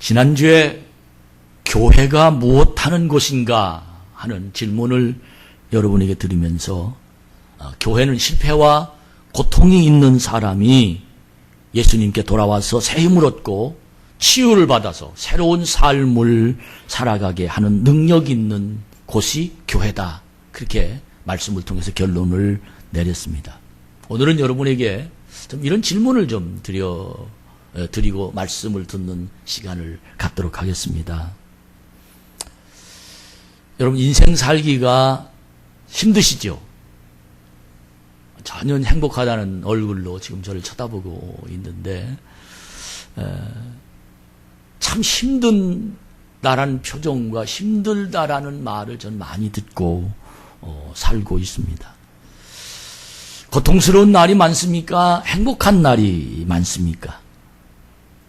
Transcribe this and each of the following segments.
지난주에 교회가 무엇하는 곳인가 하는 질문을 여러분에게 드리면서 교회는 실패와 고통이 있는 사람이 예수님께 돌아와서 새 힘을 얻고 치유를 받아서 새로운 삶을 살아가게 하는 능력 있는 곳이 교회다. 그렇게 말씀을 통해서 결론을 내렸습니다. 오늘은 여러분에게 좀 이런 질문을 좀 드리고 말씀을 듣는 시간을 갖도록 하겠습니다. 여러분, 인생 살기가 힘드시죠? 전혀 행복하다는 얼굴로 지금 저를 쳐다보고 있는데 참 힘든다라는 표정과 힘들다라는 말을 전 많이 듣고 살고 있습니다. 고통스러운 날이 많습니까? 행복한 날이 많습니까?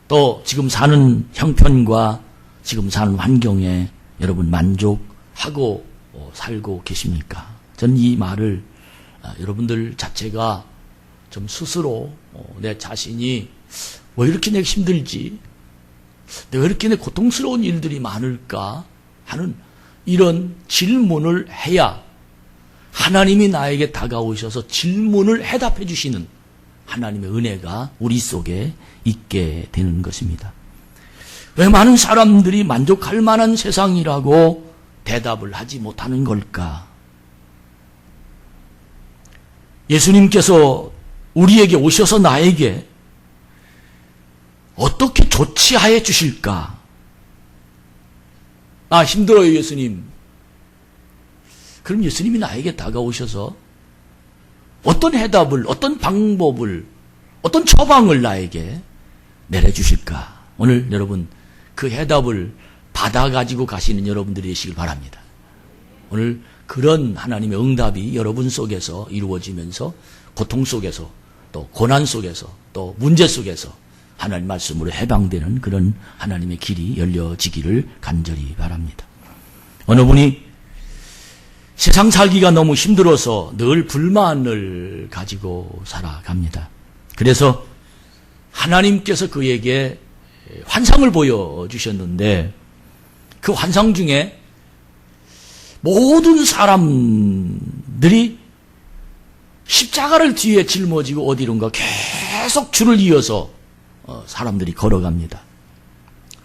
또 지금 사는 형편과 지금 사는 환경에 여러분 만족하고 살고 계십니까? 저는 이 말을 여러분들 자체가 좀 스스로 내 자신이 왜 이렇게 내가 힘들지? 내가 왜 이렇게 내 고통스러운 일들이 많을까? 하는 이런 질문을 해야 하나님이 나에게 다가오셔서 질문을 해답해 주시는 하나님의 은혜가 우리 속에 있게 되는 것입니다. 왜 많은 사람들이 만족할 만한 세상이라고 대답을 하지 못하는 걸까? 예수님께서 우리에게 오셔서 나에게 어떻게 조치하여 주실까? 힘들어요, 예수님. 그럼 예수님이 나에게 다가오셔서 어떤 해답을, 어떤 방법을, 어떤 처방을 나에게 내려주실까? 오늘 여러분 그 해답을 받아가지고 가시는 여러분들이 되시길 바랍니다. 오늘 그런 하나님의 응답이 여러분 속에서 이루어지면서 고통 속에서 또 고난 속에서 또 문제 속에서 하나님 말씀으로 해방되는 그런 하나님의 길이 열려지기를 간절히 바랍니다. 어느 분이 세상 살기가 너무 힘들어서 늘 불만을 가지고 살아갑니다. 그래서 하나님께서 그에게 환상을 보여주셨는데 그 환상 중에 모든 사람들이 십자가를 뒤에 짊어지고 어디론가 계속 줄을 이어서 사람들이 걸어갑니다.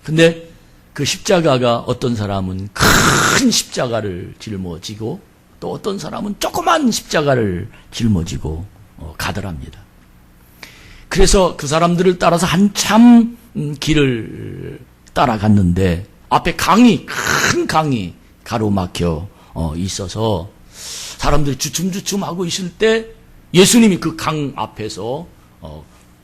근데 그 십자가가 어떤 사람은 큰 십자가를 짊어지고 또 어떤 사람은 조그만 십자가를 짊어지고 가더랍니다. 그래서 그 사람들을 따라서 한참 길을 따라갔는데 앞에 큰 강이 가로막혀 있어서 사람들이 주춤주춤하고 있을 때 예수님이 그 강 앞에서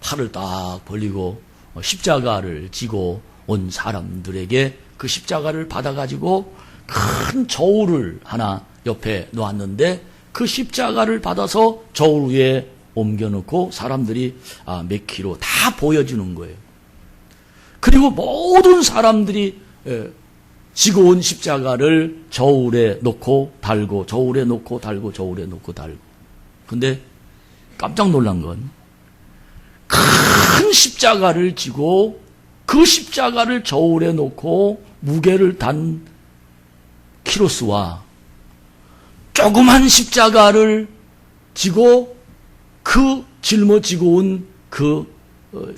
팔을 딱 벌리고 십자가를 지고 온 사람들에게 그 십자가를 받아가지고 큰 저울을 하나 옆에 놓았는데 그 십자가를 받아서 저울 위에 옮겨놓고 사람들이 몇 킬로 다 보여주는 거예요. 그리고 모든 사람들이 지고 온 십자가를 저울에 놓고 달고 저울에 놓고 달고 저울에 놓고 달고. 근데 깜짝 놀란 건 큰 십자가를 지고 그 십자가를 저울에 놓고 무게를 단 키로수와 조그만 십자가를 지고 그 짊어지고 온 그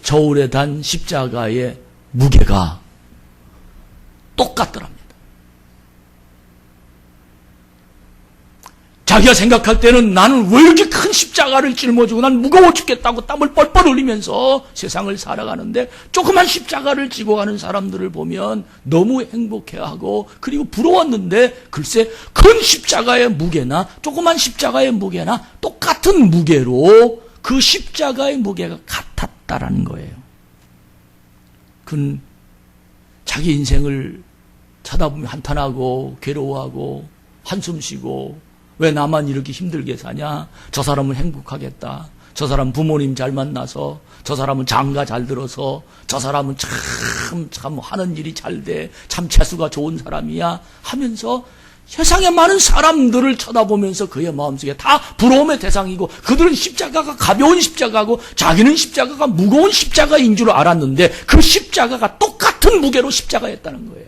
저울에 단 십자가의 무게가 똑같더랍니다. 자기가 생각할 때는 나는 왜 이렇게 큰 십자가를 짊어지고 난 무거워 죽겠다고 땀을 뻘뻘 흘리면서 세상을 살아가는데 조그만 십자가를 지고 가는 사람들을 보면 너무 행복해하고 그리고 부러웠는데 글쎄 큰 십자가의 무게나 조그만 십자가의 무게나 똑같은 무게로 그 십자가의 무게가 같았다라는 거예요. 그는 자기 인생을 쳐다보며 한탄하고 괴로워하고 한숨 쉬고 왜 나만 이렇게 힘들게 사냐? 저 사람은 행복하겠다. 저 사람 부모님 잘 만나서, 저 사람은 장가 잘 들어서, 저 사람은 참 하는 일이 잘 돼. 참 재수가 좋은 사람이야. 하면서 세상에 많은 사람들을 쳐다보면서 그의 마음속에 다 부러움의 대상이고 그들은 십자가가 가벼운 십자가고 자기는 십자가가 무거운 십자가인 줄 알았는데 그 십자가가 똑같은 같은 무게로 십자가였다는 거예요.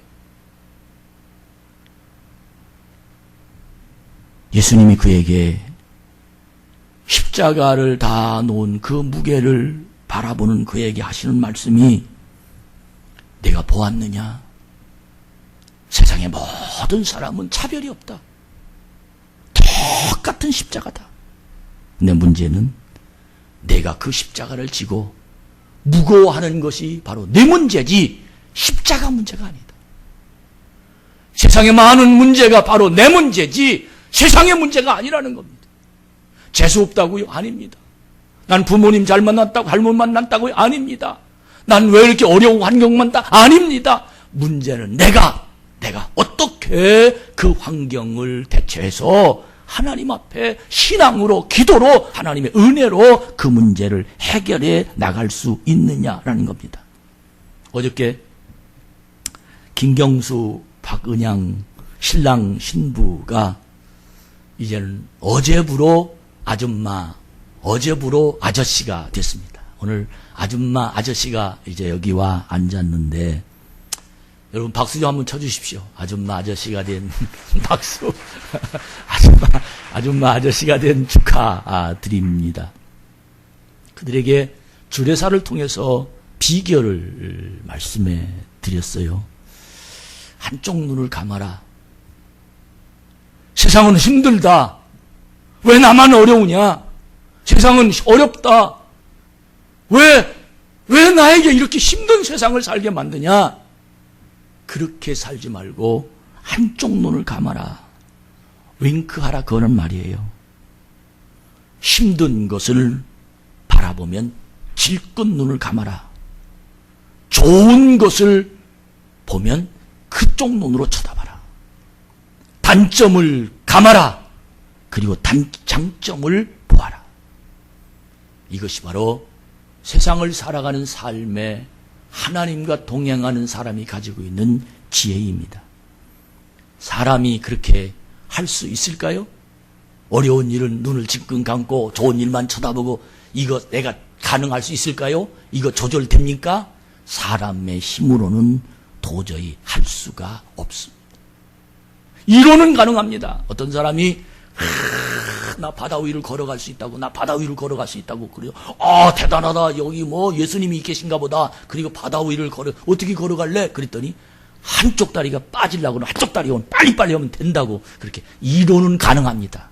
예수님이 그에게 십자가를 다 놓은 그 무게를 바라보는 그에게 하시는 말씀이 내가 보았느냐? 세상의 모든 사람은 차별이 없다. 똑같은 십자가다. 근데 문제는 내가 그 십자가를 지고 무거워하는 것이 바로 내 문제지 십자가 문제가 아니다. 세상에 많은 문제가 바로 내 문제지 세상의 문제가 아니라는 겁니다. 재수 없다고요? 아닙니다. 난 부모님 잘 만났다고 잘못 만났다고요? 아닙니다. 난 왜 이렇게 어려운 환경만 다? 아닙니다. 문제는 내가 어떻게 그 환경을 대처해서 하나님 앞에 신앙으로 기도로 하나님의 은혜로 그 문제를 해결해 나갈 수 있느냐라는 겁니다. 어저께 김경수 박은양 신랑 신부가 이제는 어제부로 아저씨가 됐습니다. 오늘 아줌마 아저씨가 이제 여기 와 앉았는데 여러분 박수 좀 한번 쳐주십시오. 아줌마 아저씨가 된 박수. 아줌마 아저씨가 된 축하드립니다. 그들에게 주례사를 통해서 비결을 말씀해 드렸어요. 한쪽 눈을 감아라. 세상은 힘들다. 왜 나만 어려우냐? 세상은 어렵다. 왜 나에게 이렇게 힘든 세상을 살게 만드냐? 그렇게 살지 말고 한쪽 눈을 감아라. 윙크하라 그거는 말이에요. 힘든 것을 바라보면 질끈 눈을 감아라. 좋은 것을 보면 그쪽 눈으로 쳐다봐라. 단점을 감아라. 그리고 장점을 보아라. 이것이 바로 세상을 살아가는 삶에 하나님과 동행하는 사람이 가지고 있는 지혜입니다. 사람이 그렇게 할 수 있을까요? 어려운 일은 눈을 질끈 감고 좋은 일만 쳐다보고 이거 내가 가능할 수 있을까요? 이거 조절됩니까? 사람의 힘으로는 도저히 할 수가 없습니다. 이론은 가능합니다. 어떤 사람이 나 바다 위를 걸어갈 수 있다고, 나 바다 위를 걸어갈 수 있다고 그래요. 대단하다. 여기 예수님이 계신가 보다. 그리고 바다 위를 어떻게 걸어갈래? 그랬더니 한쪽 다리가 빠지려고 하면 한쪽 다리가 빨리빨리 하면 된다고. 그렇게 이론은 가능합니다.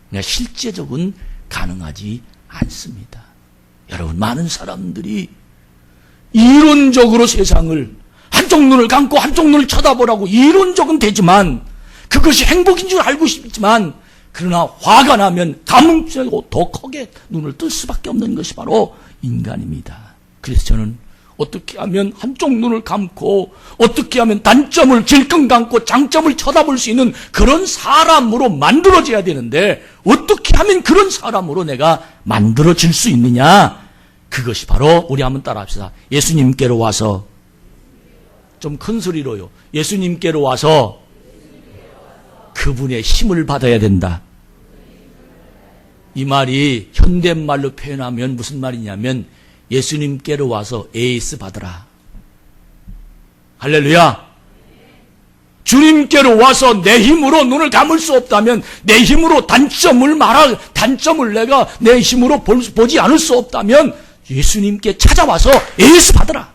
그러니까 실제적은 가능하지 않습니다. 여러분, 많은 사람들이 이론적으로 세상을 한쪽 눈을 감고 한쪽 눈을 쳐다보라고 이론적은 되지만 그것이 행복인 줄 알고 싶지만 그러나 화가 나면 감흥적이고 더 크게 눈을 뜰 수밖에 없는 것이 바로 인간입니다. 그래서 저는 어떻게 하면 한쪽 눈을 감고 어떻게 하면 단점을 질끈 감고 장점을 쳐다볼 수 있는 그런 사람으로 만들어져야 되는데 어떻게 하면 그런 사람으로 내가 만들어질 수 있느냐? 그것이 바로 우리 한번 따라합시다. 예수님께로 와서 좀 큰 소리로요. 예수님께로 와서 그분의 힘을 받아야 된다. 이 말이 현대말로 표현하면 무슨 말이냐면 예수님께로 와서 에이스 받으라. 할렐루야. 주님께로 와서 내 힘으로 눈을 감을 수 없다면 내 힘으로 단점을 내가 내 힘으로 보지 않을 수 없다면 예수님께 찾아와서 에이스 받으라.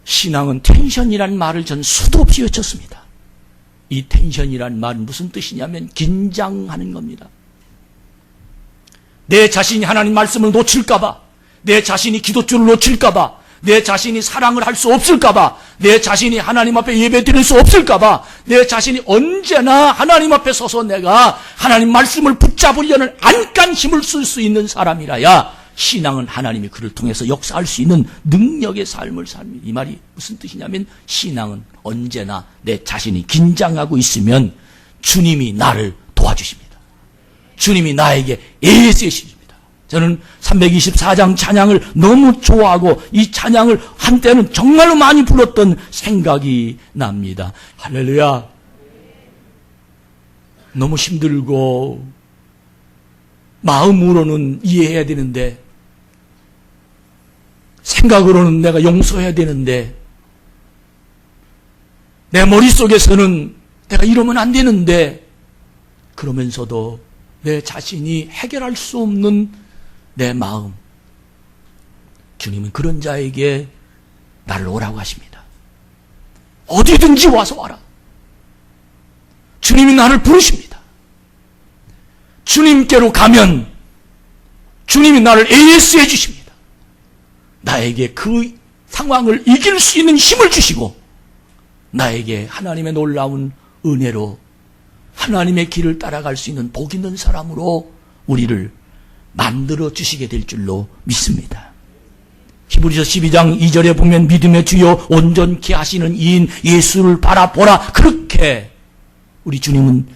신앙은 텐션이라는 말을 전 수도 없이 외쳤습니다. 이 텐션이라는 말은 무슨 뜻이냐면 긴장하는 겁니다. 내 자신이 하나님 말씀을 놓칠까봐, 내 자신이 기도줄을 놓칠까봐, 내 자신이 사랑을 할 수 없을까봐, 내 자신이 하나님 앞에 예배 드릴 수 없을까봐, 내 자신이 언제나 하나님 앞에 서서 내가 하나님 말씀을 붙잡으려는 안간 힘을 쓸 수 있는 사람이라야 신앙은 하나님이 그를 통해서 역사할 수 있는 능력의 삶을 삽니다. 이 말이 무슨 뜻이냐면 신앙은 언제나 내 자신이 긴장하고 있으면 주님이 나를 도와주십니다. 주님이 나에게 에이스해 주십니다. 저는 324장 찬양을 너무 좋아하고 이 찬양을 한때는 정말로 많이 불렀던 생각이 납니다. 할렐루야. 너무 힘들고 마음으로는 이해해야 되는데 생각으로는 내가 용서해야 되는데, 내 머릿속에서는 내가 이러면 안 되는데, 그러면서도 내 자신이 해결할 수 없는 내 마음, 주님은 그런 자에게 나를 오라고 하십니다. 어디든지 와서 와라. 주님이 나를 부르십니다. 주님께로 가면 주님이 나를 AS해 주십니다. 나에게 그 상황을 이길 수 있는 힘을 주시고, 나에게 하나님의 놀라운 은혜로 하나님의 길을 따라갈 수 있는 복 있는 사람으로 우리를 만들어 주시게 될 줄로 믿습니다. 히브리서 12장 2절에 보면 믿음의 주요 온전케 하시는 이인 예수를 바라보라. 그렇게 우리 주님은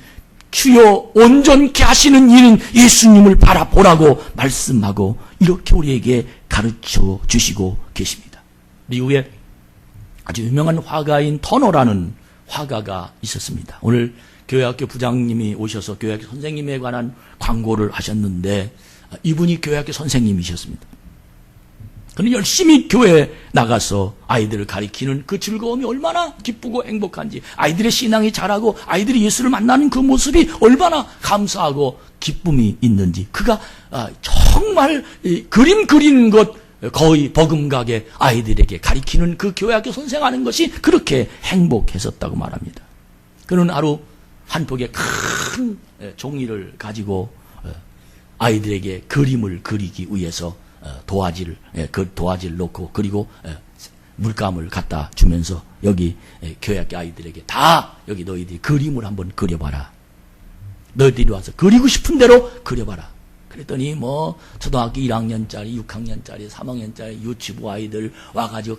주요 온전케 하시는 이인 예수님을 바라보라고 말씀하고 이렇게 우리에게 가르쳐 주시고 계십니다. 미국에 아주 유명한 화가인 터너라는 화가가 있었습니다. 오늘 교회학교 부장님이 오셔서 교회학교 선생님에 관한 광고를 하셨는데, 이분이 교회학교 선생님이셨습니다. 그는 열심히 교회에 나가서 아이들을 가리키는 그 즐거움이 얼마나 기쁘고 행복한지, 아이들의 신앙이 자라고 아이들이 예수를 만나는 그 모습이 얼마나 감사하고 기쁨이 있는지, 그가 정말 그림 그리는 것 거의 버금가게 아이들에게 가리키는 그 교회학교 선생하는 것이 그렇게 행복했었다고 말합니다. 그는 하루 한 폭의 큰 종이를 가지고 아이들에게 그림을 그리기 위해서 도화지를 놓고, 그리고 물감을 갖다 주면서 여기 교회학교 아이들에게 다 여기 너희들이 그림을 한번 그려봐라. 너희들이 와서 그리고 싶은 대로 그려봐라. 그랬더니 뭐 초등학교 1학년짜리, 6학년짜리, 3학년짜리 유치부 아이들 와가지고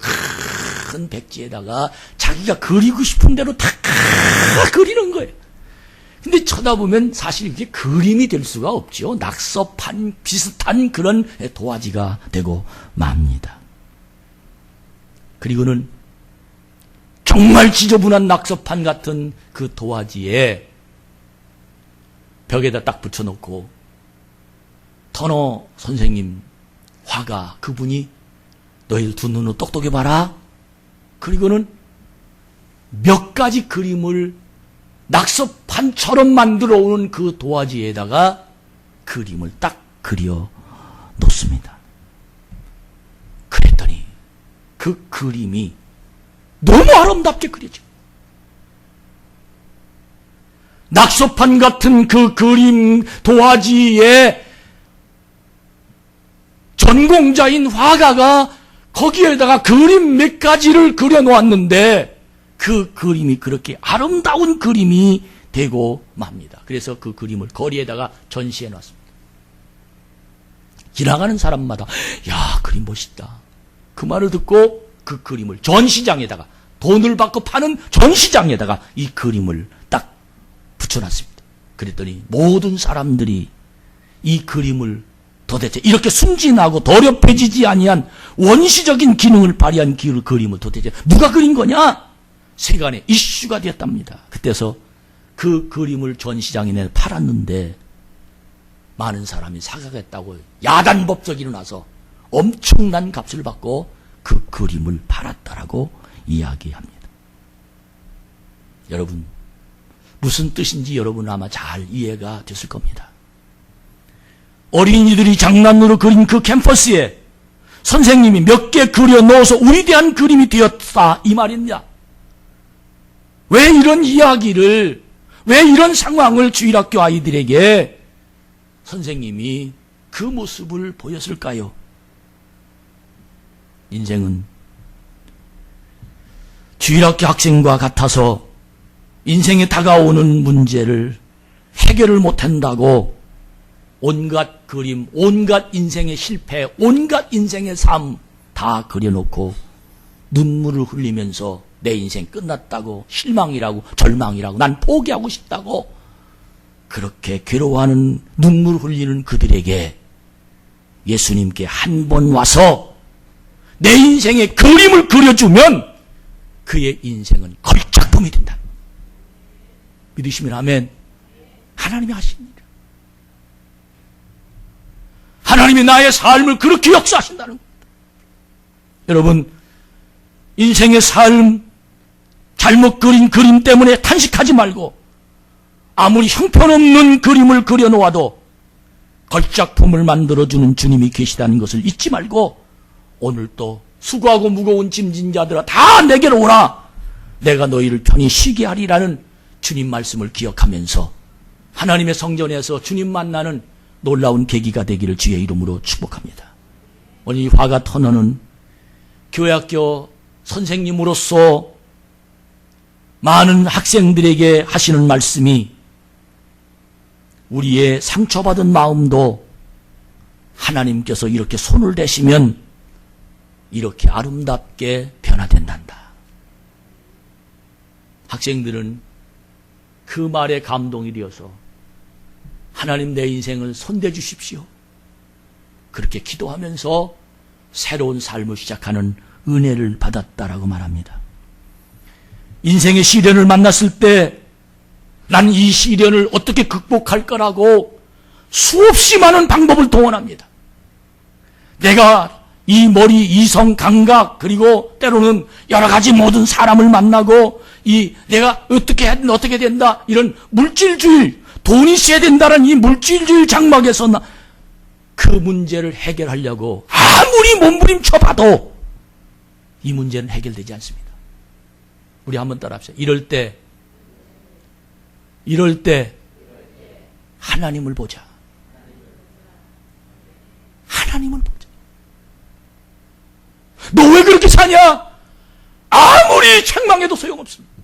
큰 백지에다가 자기가 그리고 싶은 대로 다 그리는 거예요. 근데 쳐다보면 사실 이게 그림이 될 수가 없죠. 낙서판 비슷한 그런 도화지가 되고 맙니다. 그리고는 정말 지저분한 낙서판 같은 그 도화지에 벽에다 딱 붙여놓고, 터너 선생님 화가 그분이 너희들 두 눈으로 똑똑히 봐라. 그리고는 몇 가지 그림을 낙서판처럼 만들어 오는 그 도화지에다가 그림을 딱 그려 놓습니다. 그랬더니 그 그림이 너무 아름답게 그려져. 낙서판 같은 그 그림 도화지에 전공자인 화가가 거기에다가 그림 몇 가지를 그려 놓았는데 그 그림이 그렇게 아름다운 그림이 되고 맙니다. 그래서 그 그림을 거리에다가 전시해 놨습니다. 지나가는 사람마다 야, 그림 멋있다. 그 말을 듣고 그 그림을 전시장에다가, 돈을 받고 파는 전시장에다가 이 그림을 딱 붙여놨습니다. 그랬더니 모든 사람들이 이 그림을 도대체 이렇게 순진하고 더럽혀지지 아니한 원시적인 기능을 발휘한 그림을 도대체 누가 그린 거냐? 세간의 이슈가 되었답니다. 그때서 그 그림을 전시장에 내 팔았는데 많은 사람이 사가겠다고 야단법석이 일어나서 엄청난 값을 받고 그 그림을 팔았다라고 이야기합니다. 여러분, 무슨 뜻인지 여러분 아마 잘 이해가 됐을 겁니다. 어린이들이 장난으로 그린 그 캔버스에 선생님이 몇 개 그려 넣어서 위대한 그림이 되었다, 이 말입니다. 왜 이런 이야기를, 왜 이런 상황을 주일학교 아이들에게 선생님이 그 모습을 보였을까요? 인생은 주일학교 학생과 같아서 인생에 다가오는 문제를 해결을 못한다고 온갖 그림, 온갖 인생의 실패, 온갖 인생의 삶 다 그려놓고 눈물을 흘리면서 내 인생 끝났다고, 실망이라고, 절망이라고, 난 포기하고 싶다고 그렇게 괴로워하는, 눈물 흘리는 그들에게 예수님께 한 번 와서 내 인생의 그림을 그려주면 그의 인생은 걸작품이 된다. 믿으시면 아멘. 하나님이 하십니다. 하나님이 나의 삶을 그렇게 역사하신다는 겁니다. 여러분, 인생의 삶, 잘못 그린 그림 때문에 탄식하지 말고 아무리 형편없는 그림을 그려놓아도 걸작품을 만들어주는 주님이 계시다는 것을 잊지 말고 오늘 또 수고하고 무거운 짐진 자들아 다 내게로 오라. 내가 너희를 편히 쉬게 하리라는 주님 말씀을 기억하면서 하나님의 성전에서 주님 만나는 놀라운 계기가 되기를 주의 이름으로 축복합니다. 오늘 이 화가 터너는 교회학교 선생님으로서 많은 학생들에게 하시는 말씀이 우리의 상처받은 마음도 하나님께서 이렇게 손을 대시면 이렇게 아름답게 변화된단다. 학생들은 그 말에 감동이 되어서 하나님 내 인생을 손대 주십시오. 그렇게 기도하면서 새로운 삶을 시작하는 은혜를 받았다라고 말합니다. 인생의 시련을 만났을 때 난 이 시련을 어떻게 극복할 거라고 수없이 많은 방법을 동원합니다. 내가 이 머리, 이성, 감각, 그리고 때로는 여러 가지 모든 사람을 만나고 내가 어떻게 된다 이런 물질주의, 돈이 있어야 된다는 이 물질주의 장막에서 그 문제를 해결하려고 아무리 몸부림쳐봐도 이 문제는 해결되지 않습니다. 우리 한번 따라합시다. 이럴 때 하나님을 보자. 하나님을 보자. 너 왜 그렇게 사냐? 아무리 책망해도 소용없습니다.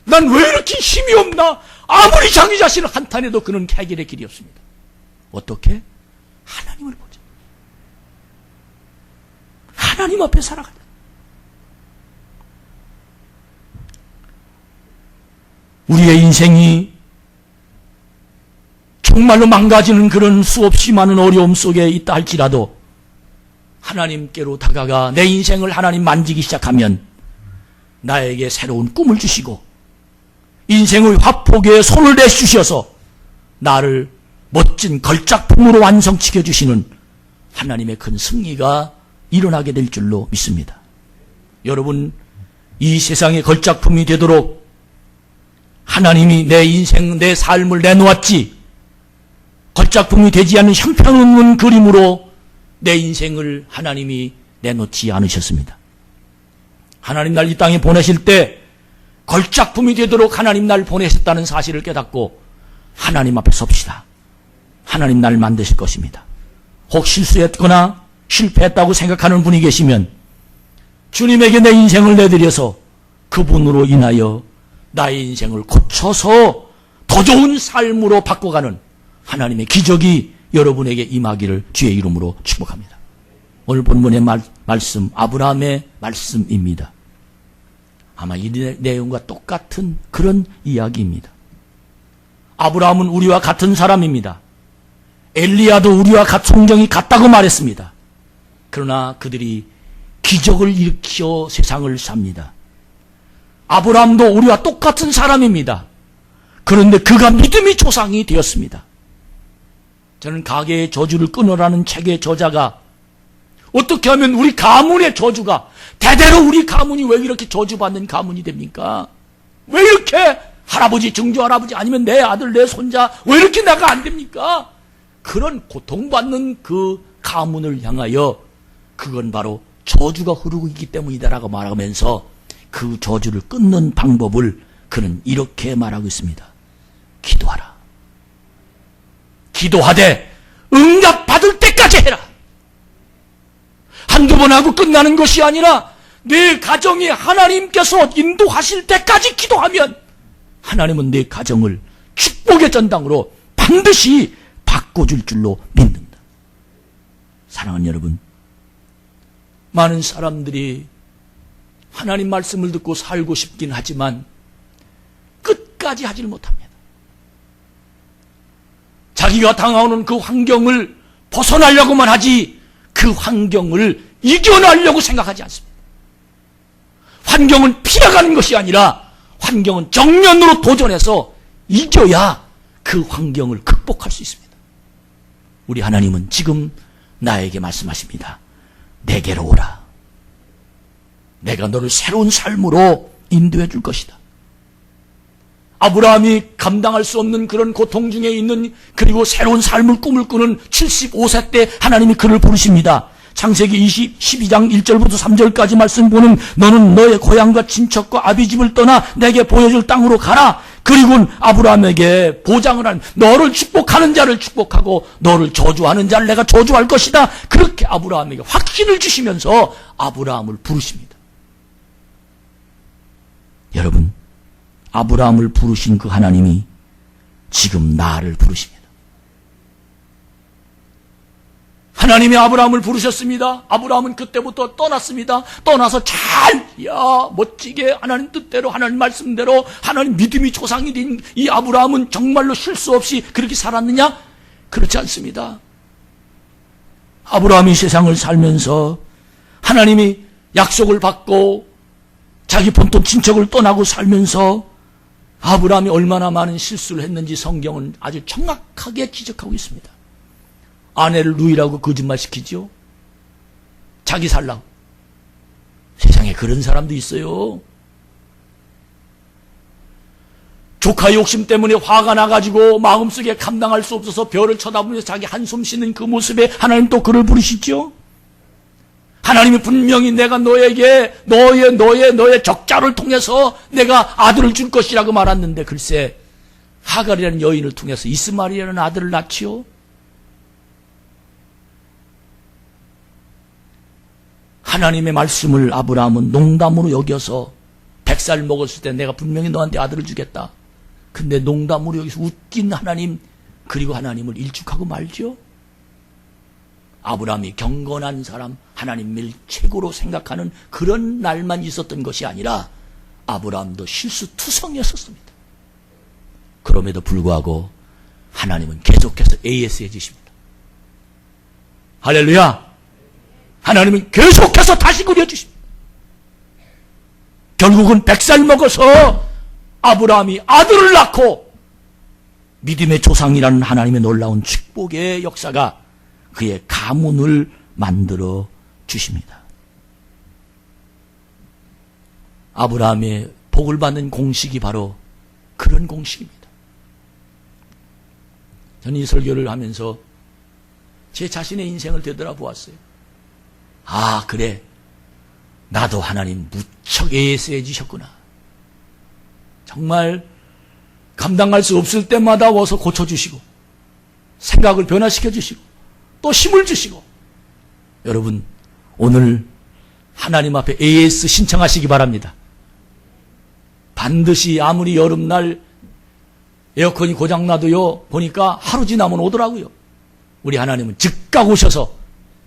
난 왜 이렇게 힘이 없나? 아무리 자기 자신을 한탄해도 그는 해결의 길이 없습니다. 어떻게? 하나님을 보자. 하나님 앞에 살아가자. 우리의 인생이 정말로 망가지는 그런 수없이 많은 어려움 속에 있다 할지라도 하나님께로 다가가 내 인생을 하나님 만지기 시작하면 나에게 새로운 꿈을 주시고 인생의 화폭에 손을 대주셔서 나를 멋진 걸작품으로 완성시켜 주시는 하나님의 큰 승리가 일어나게 될 줄로 믿습니다. 여러분, 이 세상의 걸작품이 되도록 하나님이 내 인생, 내 삶을 내놓았지 걸작품이 되지 않는 형편없는 그림으로 내 인생을 하나님이 내놓지 않으셨습니다. 하나님 날 이 땅에 보내실 때 걸작품이 되도록 하나님 날 보내셨다는 사실을 깨닫고 하나님 앞에 섭시다. 하나님 날 만드실 것입니다. 혹 실수했거나 실패했다고 생각하는 분이 계시면 주님에게 내 인생을 내드려서 그분으로 인하여 나의 인생을 고쳐서 더 좋은 삶으로 바꿔가는 하나님의 기적이 여러분에게 임하기를 주의 이름으로 축복합니다. 오늘 본문의 말씀, 아브라함의 말씀입니다. 아마 이 내용과 똑같은 그런 이야기입니다. 아브라함은 우리와 같은 사람입니다. 엘리야도 우리와 성정이 같다고 말했습니다. 그러나 그들이 기적을 일으켜 세상을 삽니다. 아브라함도 우리와 똑같은 사람입니다. 그런데 그가 믿음의 조상이 되었습니다. 저는 가계의 저주를 끊으라는 책의 저자가 어떻게 하면 우리 가문의 저주가 대대로 우리 가문이 왜 이렇게 저주받는 가문이 됩니까? 왜 이렇게 할아버지, 증조할아버지 아니면 내 아들, 내 손자 왜 이렇게 내가 안 됩니까? 그런 고통받는 그 가문을 향하여 그건 바로 저주가 흐르고 있기 때문이다라고 말하면서 그 저주를 끊는 방법을 그는 이렇게 말하고 있습니다. 기도하라. 기도하되 응답받을 때까지 해라. 한두 번 하고 끝나는 것이 아니라 내 가정이 하나님께서 인도하실 때까지 기도하면 하나님은 내 가정을 축복의 전당으로 반드시 바꿔줄 줄로 믿는다. 사랑하는 여러분, 많은 사람들이 하나님 말씀을 듣고 살고 싶긴 하지만 끝까지 하질 못합니다. 자기가 당하는 그 환경을 벗어나려고만 하지 그 환경을 이겨내려고 생각하지 않습니다. 환경은 피해가는 것이 아니라 환경은 정면으로 도전해서 이겨야 그 환경을 극복할 수 있습니다. 우리 하나님은 지금 나에게 말씀하십니다. 내게로 오라. 내가 너를 새로운 삶으로 인도해 줄 것이다. 아브라함이 감당할 수 없는 그런 고통 중에 있는, 그리고 새로운 삶을 꿈을 꾸는 75세 때 하나님이 그를 부르십니다. 창세기 12장 1절부터 3절까지 말씀 보는, 너는 너의 고향과 친척과 아비집을 떠나 내게 보여줄 땅으로 가라. 그리고는 아브라함에게 보장을 한, 너를 축복하는 자를 축복하고 너를 저주하는 자를 내가 저주할 것이다. 그렇게 아브라함에게 확신을 주시면서 아브라함을 부르십니다. 여러분, 아브라함을 부르신 그 하나님이 지금 나를 부르십니다. 하나님이 아브라함을 부르셨습니다. 아브라함은 그때부터 떠났습니다. 떠나서 멋지게 하나님 뜻대로, 하나님 말씀대로, 하나님 믿음이 조상이 된 이 아브라함은 정말로 실수 없이 그렇게 살았느냐? 그렇지 않습니다. 아브라함이 세상을 살면서 하나님이 약속을 받고 자기 본토 친척을 떠나고 살면서 아브라함이 얼마나 많은 실수를 했는지 성경은 아주 정확하게 지적하고 있습니다. 아내를 누이라고 거짓말시키죠. 자기 살라고. 세상에 그런 사람도 있어요. 조카 욕심 때문에 화가 나가지고 마음속에 감당할 수 없어서 별을 쳐다보면서 자기 한숨 쉬는 그 모습에 하나님 또 그를 부르시죠. 하나님이 분명히 내가 너에게 너의 적자를 통해서 내가 아들을 줄 것이라고 말했는데, 글쎄 하갈이라는 여인을 통해서 이스마엘이라는 아들을 낳지요. 하나님의 말씀을 아브라함은 농담으로 여겨서 100살 먹었을 때 내가 분명히 너한테 아들을 주겠다. 근데 농담으로 여기서 웃긴 하나님, 그리고 하나님을 일축하고 말죠. 아브라함이 경건한 사람, 하나님을 최고로 생각하는 그런 날만 있었던 것이 아니라 아브라함도 실수투성이었습니다. 그럼에도 불구하고 하나님은 계속해서 AS 해주십니다. 할렐루야! 하나님은 계속해서 다시 그려주십니다. 결국은 100살 먹어서 아브라함이 아들을 낳고 믿음의 조상이라는 하나님의 놀라운 축복의 역사가 그의 가문을 만들어 주십니다. 아브라함의 복을 받는 공식이 바로 그런 공식입니다. 저는 이 설교를 하면서 제 자신의 인생을 되돌아보았어요. 아, 그래. 나도 하나님 무척 애쓰해 주셨구나. 정말 감당할 수 없을 때마다 와서 고쳐주시고, 생각을 변화시켜 주시고, 또 힘을 주시고. 여러분, 오늘 하나님 앞에 AS 신청하시기 바랍니다. 반드시 아무리 여름날 에어컨이 고장나도요, 보니까 하루 지나면 오더라고요. 우리 하나님은 즉각 오셔서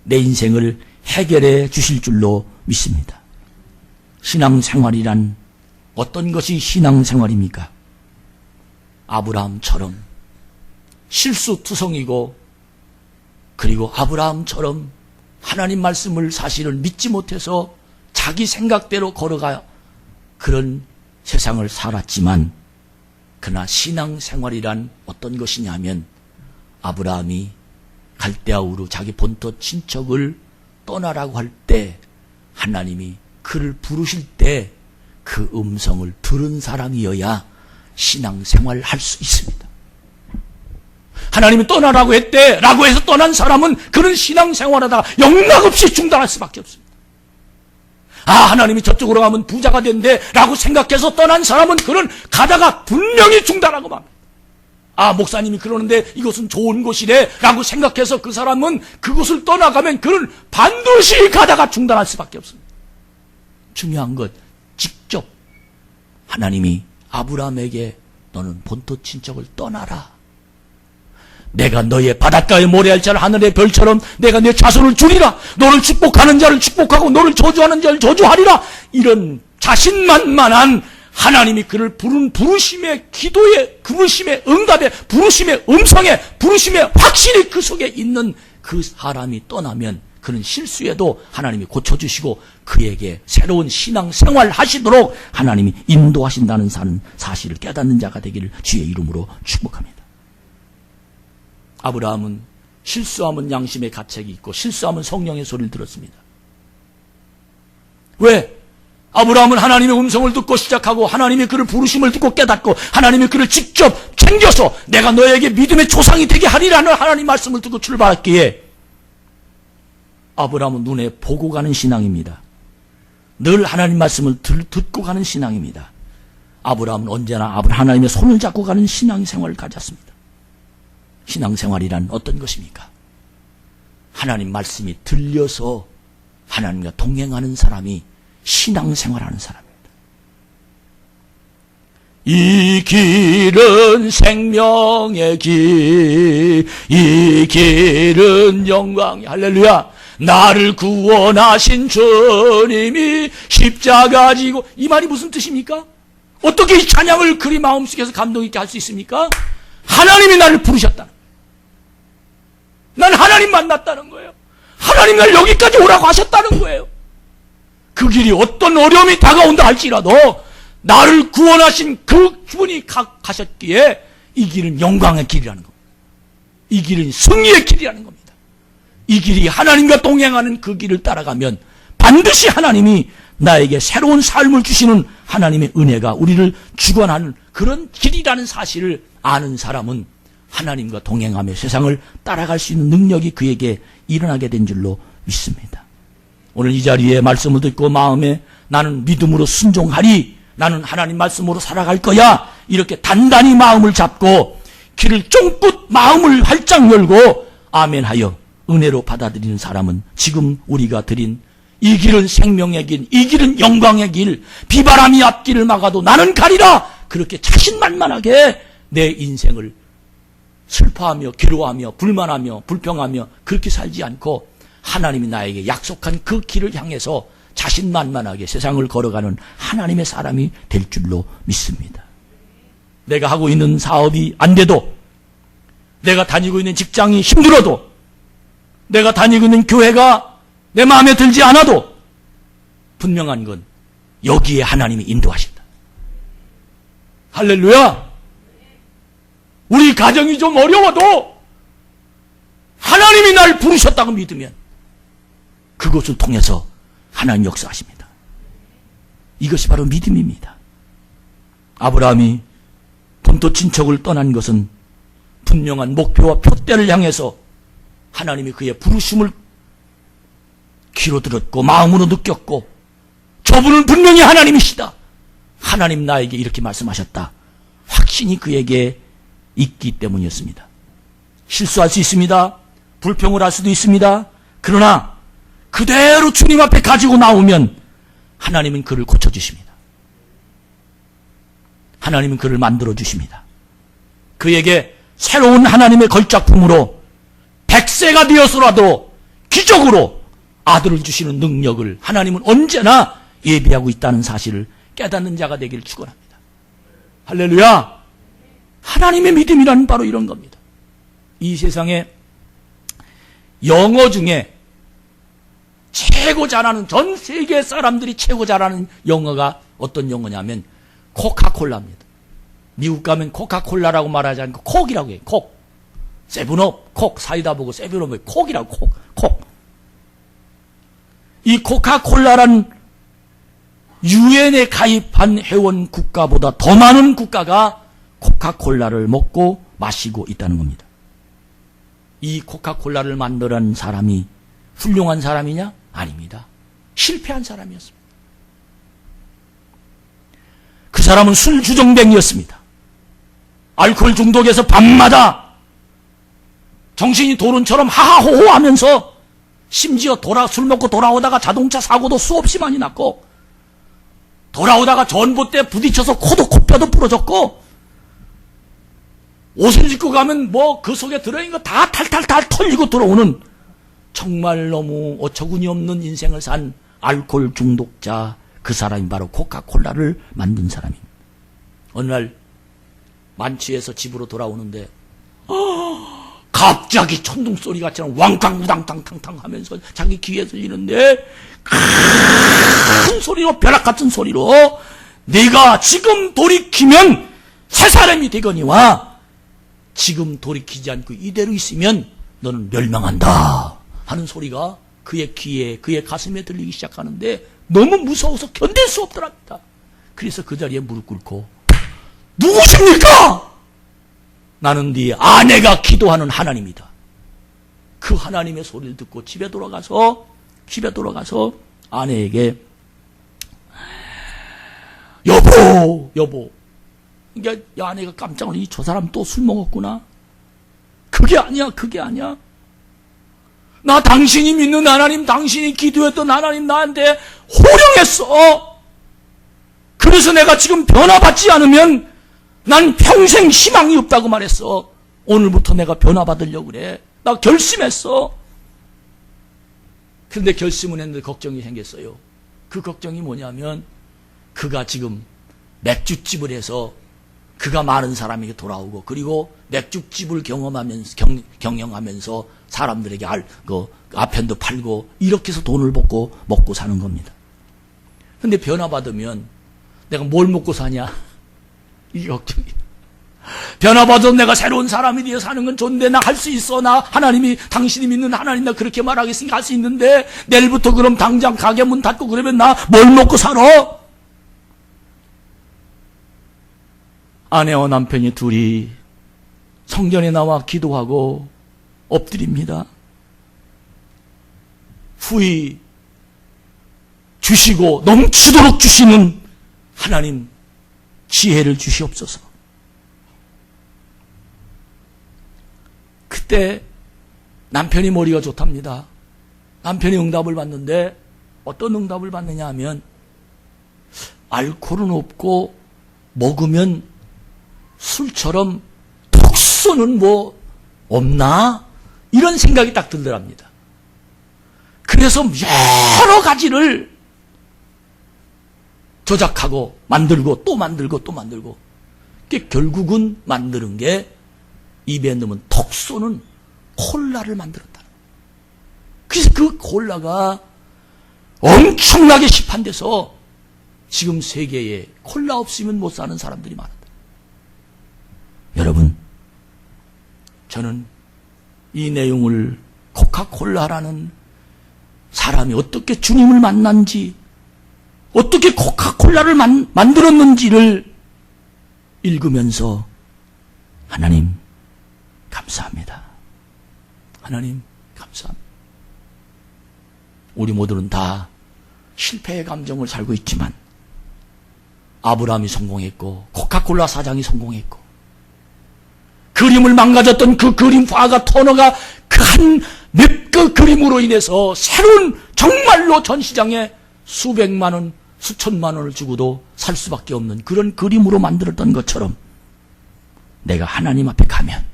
내 인생을 해결해 주실 줄로 믿습니다. 신앙생활이란 어떤 것이 신앙생활입니까? 아브라함처럼 실수투성이고, 그리고 아브라함처럼 하나님 말씀을 사실은 믿지 못해서 자기 생각대로 걸어가 그런 세상을 살았지만, 그러나 신앙생활이란 어떤 것이냐면 아브라함이 갈대아 우르 자기 본토 친척을 떠나라고 할 때 하나님이 그를 부르실 때 그 음성을 들은 사람이어야 신앙생활을 할 수 있습니다. 하나님이 떠나라고 했대 라고 해서 떠난 사람은 그런 신앙생활하다가 영락없이 중단할 수밖에 없습니다. 아, 하나님이 저쪽으로 가면 부자가 된대 라고 생각해서 떠난 사람은 그런 가다가 분명히 중단하고 맙니다. 아, 목사님이 그러는데 이것은 좋은 곳이래 라고 생각해서 그 사람은 그곳을 떠나가면 그는 반드시 가다가 중단할 수밖에 없습니다. 중요한 것, 직접 하나님이 아브라함에게 너는 본토 친척을 떠나라. 내가 너의 바닷가의 모래알처럼 하늘의 별처럼 내가 내 자손을 주리라. 너를 축복하는 자를 축복하고 너를 저주하는 자를 저주하리라. 이런 자신만만한 하나님이 그를 부른 부르심의 기도의 부르심의 응답의 부르심의 음성의 부르심의 확신이 그 속에 있는 그 사람이 떠나면 그는 실수에도 하나님이 고쳐주시고 그에게 새로운 신앙생활 하시도록 하나님이 인도하신다는 사실을 깨닫는 자가 되기를 주의 이름으로 축복합니다. 아브라함은 실수하면 양심의 가책이 있고 실수하면 성령의 소리를 들었습니다. 왜? 아브라함은 하나님의 음성을 듣고 시작하고 하나님의 그를 부르심을 듣고 깨닫고 하나님의 그를 직접 챙겨서 내가 너에게 믿음의 조상이 되게 하리라는 하나님 말씀을 듣고 출발했기에 아브라함은 눈에 보고 가는 신앙입니다. 늘 하나님 말씀을 듣고 가는 신앙입니다. 아브라함은 언제나 하나님의 손을 잡고 가는 신앙생활을 가졌습니다. 신앙생활이란 어떤 것입니까? 하나님 말씀이 들려서 하나님과 동행하는 사람이 신앙생활하는 사람입니다. 이 길은 생명의 길, 이 길은 영광의 할렐루야. 나를 구원하신 주님이 십자가 지고, 이 말이 무슨 뜻입니까? 어떻게 이 찬양을 그리 마음속에서 감동 있게 할 수 있습니까? 하나님이 나를 부르셨다. 난 하나님 만났다는 거예요. 하나님 날 여기까지 오라고 하셨다는 거예요. 그 길이 어떤 어려움이 다가온다 할지라도 나를 구원하신 그 분이 가셨기에 이 길은 영광의 길이라는 겁니다. 이 길은 승리의 길이라는 겁니다. 이 길이 하나님과 동행하는 그 길을 따라가면 반드시 하나님이 나에게 새로운 삶을 주시는 하나님의 은혜가 우리를 주관하는 그런 길이라는 사실을 아는 사람은 하나님과 동행하며 세상을 따라갈 수 있는 능력이 그에게 일어나게 된 줄로 믿습니다. 오늘 이 자리에 말씀을 듣고 마음에 나는 믿음으로 순종하리, 나는 하나님 말씀으로 살아갈 거야, 이렇게 단단히 마음을 잡고 길을 쫑긋 마음을 활짝 열고 아멘하여 은혜로 받아들이는 사람은 지금 우리가 드린 이 길은 생명의 길, 이 길은 영광의 길, 비바람이 앞길을 막아도 나는 가리라, 그렇게 자신만만하게 내 인생을 슬퍼하며 괴로워하며 불만하며 불평하며 그렇게 살지 않고 하나님이 나에게 약속한 그 길을 향해서 자신만만하게 세상을 걸어가는 하나님의 사람이 될 줄로 믿습니다. 내가 하고 있는 사업이 안 돼도, 내가 다니고 있는 직장이 힘들어도, 내가 다니고 있는 교회가 내 마음에 들지 않아도 분명한 건 여기에 하나님이 인도하신다. 할렐루야! 우리 가정이 좀 어려워도 하나님이 날 부르셨다고 믿으면 그것을 통해서 하나님 역사하십니다. 이것이 바로 믿음입니다. 아브라함이 본토 친척을 떠난 것은 분명한 목표와 표대를 향해서 하나님이 그의 부르심을 귀로 들었고 마음으로 느꼈고 저분은 분명히 하나님이시다, 하나님 나에게 이렇게 말씀하셨다, 확신이 그에게 있기 때문이었습니다. 실수할 수 있습니다. 불평을 할 수도 있습니다. 그러나 그대로 주님 앞에 가지고 나오면 하나님은 그를 고쳐주십니다. 하나님은 그를 만들어주십니다. 그에게 새로운 하나님의 걸작품으로 100세가 되어서라도 기적으로 아들을 주시는 능력을 하나님은 언제나 예비하고 있다는 사실을 깨닫는 자가 되기를 축원합니다. 할렐루야! 하나님의 믿음이란 바로 이런 겁니다. 이 세상에 영어 중에 최고 잘하는, 전 세계 사람들이 최고 잘하는 영어가 어떤 영어냐면 코카콜라입니다. 미국 가면 코카콜라라고 말하지 않고 콕이라고 해요. 콕. 세븐업, 콕. 사이다 보고 세븐업을 콕이라고, 콕. 이 코카콜라란 유엔에 가입한 회원 국가보다 더 많은 국가가 코카콜라를 먹고 마시고 있다는 겁니다. 이 코카콜라를 만들어낸 사람이 훌륭한 사람이냐? 아닙니다. 실패한 사람이었습니다. 그 사람은 술 주정뱅이였습니다. 알코올 중독에서 밤마다 정신이 도른처럼 하하호호 하면서 심지어 술 먹고 돌아오다가 자동차 사고도 수없이 많이 났고, 돌아오다가 전봇대에 부딪혀서 코뼈도 부러졌고, 옷을 입고 가면 그 속에 들어있는 거 다 탈탈탈 털리고 들어오는 정말 너무 어처구니 없는 인생을 산 알코올 중독자, 그 사람이 바로 코카콜라를 만든 사람입니다. 어느 날 만취해서 집으로 돌아오는데 갑자기 천둥 소리같처럼 왕탕 우당탕탕탕 하면서 자기 귀에 들리는데 큰 소리로, 벼락같은 소리로 네가 지금 돌이키면 새 사람이 되거니와 지금 돌이키지 않고 이대로 있으면 너는 멸망한다 하는 소리가 그의 귀에, 그의 가슴에 들리기 시작하는데 너무 무서워서 견딜 수 없더랍니다. 그래서 그 자리에 무릎 꿇고 누구십니까? 나는 네 아내가 기도하는 하나님이다. 그 하나님의 소리를 듣고 집에 돌아가서 아내에게 여보. 그러니까 아내가 깜짝 놀라서 저 사람 또 술 먹었구나. 그게 아니야. 나 당신이 믿는 하나님, 당신이 기도했던 하나님 나한테 호령했어. 그래서 내가 지금 변화받지 않으면 난 평생 희망이 없다고 말했어. 오늘부터 내가 변화받으려고 그래. 나 결심했어. 그런데 결심은 했는데 걱정이 생겼어요. 그 걱정이 뭐냐면 그가 지금 맥주집을 해서 그가 많은 사람에게 돌아오고 그리고 맥주집을 경영하면서 사람들에게 아편도 팔고 이렇게 해서 돈을 벌고 먹고 사는 겁니다. 근데 변화받으면 내가 뭘 먹고 사냐? 이게 걱정이야. 변화받아도 내가 새로운 사람이 되어 사는 건 좋은데 나 할 수 있어. 나 하나님이 당신이 믿는 하나님 나 그렇게 말하겠으니까 할 수 있는데 내일부터 그럼 당장 가게 문 닫고 그러면 나 뭘 먹고 살아? 아내와 남편이 둘이 성전에 나와 기도하고 엎드립니다. 후히 주시고 넘치도록 주시는 하나님 지혜를 주시옵소서. 그때 남편이 머리가 좋답니다. 남편이 응답을 받는데 어떤 응답을 받느냐 하면 알코올은 없고 먹으면 술처럼 독소는 뭐 없나? 이런 생각이 딱 들더랍니다. 그래서 여러 가지를 조작하고 만들고 또 만들고 결국은 만드는 게 입에 넣으면 톡 쏘는 콜라를 만들었다. 그래서 그 콜라가 엄청나게 시판돼서 지금 세계에 콜라 없으면 못 사는 사람들이 많다. 여러분, 저는 이 내용을 코카콜라라는 사람이 어떻게 주님을 만난지, 어떻게 코카콜라를 만들었는지를 읽으면서 하나님 감사합니다. 하나님 감사합니다. 우리 모두는 다 실패의 감정을 살고 있지만 아브라함이 성공했고 코카콜라 사장이 성공했고 그림을 망가졌던 그 그림 화가 터너가 그 그림으로 인해서 새로운 정말로 전 시장에 수백만 원, 수천만 원을 주고도 살 수밖에 없는 그런 그림으로 만들었던 것처럼 내가 하나님 앞에 가면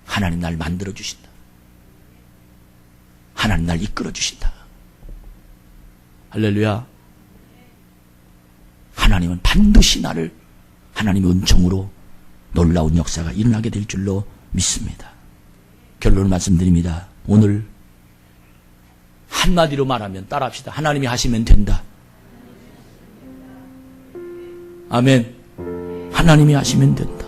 하나님 날 만들어 주신다. 하나님 날 이끌어 주신다. 할렐루야. 하나님은 반드시 나를 하나님의 은총으로 놀라운 역사가 일어나게 될 줄로 믿습니다. 결론을 말씀드립니다. 오늘 한마디로 말하면 따라합시다. 하나님이 하시면 된다. 아멘. 하나님이 하시면 된다.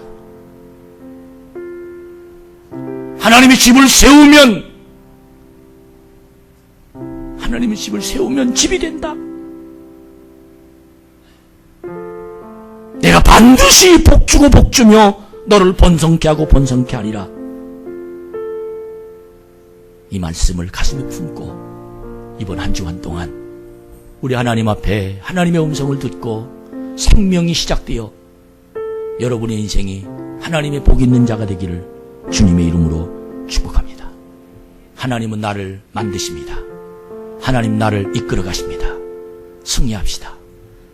하나님이 집을 세우면 집이 된다. 내가 반드시 복주고 복주며 너를 번성케 하고 번성케 하리라. 이 말씀을 가슴에 품고 이번 한 주간 동안 우리 하나님 앞에 하나님의 음성을 듣고 생명이 시작되어 여러분의 인생이 하나님의 복 있는 자가 되기를 주님의 이름으로 축복합니다. 하나님은 나를 만드십니다. 하나님 나를 이끌어 가십니다. 승리합시다.